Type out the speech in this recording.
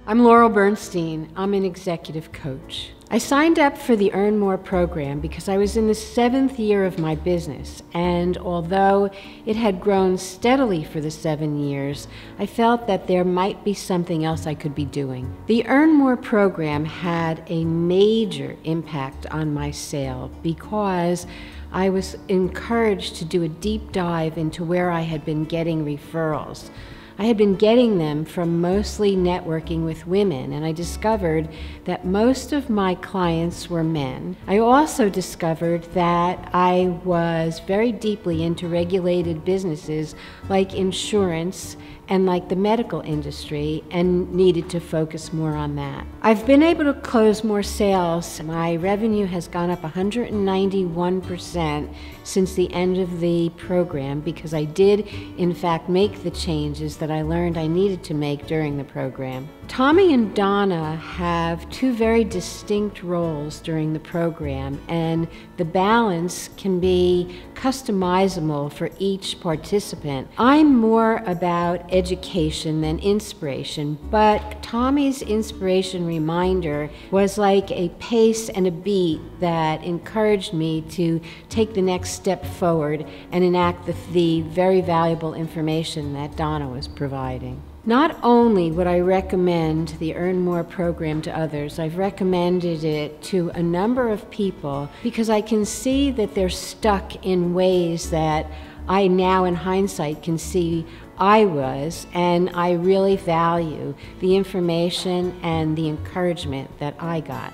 I'm Laurel Bernstein. I'm an executive coach. I signed up for the Earn More program because I was in the 7th year of my business, and although it had grown steadily for the 7 years, I felt that there might be something else I could be doing. The Earn More program had a major impact on my sale because I was encouraged to do a deep dive into where I had been getting referrals. I had been getting them from mostly networking with women, and I discovered that most of my clients were men. I also discovered that I was very deeply into regulated businesses like insurance and like the medical industry, and needed to focus more on that. I've been able to close more sales. My revenue has gone up 191% since the end of the program because I did, in fact, make the changes that I learned I needed to make during the program. Tommy and Donna have two very distinct roles during the program, and the balance can be customizable for each participant. I'm more about education than inspiration, but Tommy's inspiration reminder was like a pace and a beat that encouraged me to take the next step forward and enact the very valuable information that Donna was providing. Not only would I recommend the Earn More program to others, I've recommended it to a number of people because I can see that they're stuck in ways that I now in hindsight can see I was, and I really value the information and the encouragement that I got.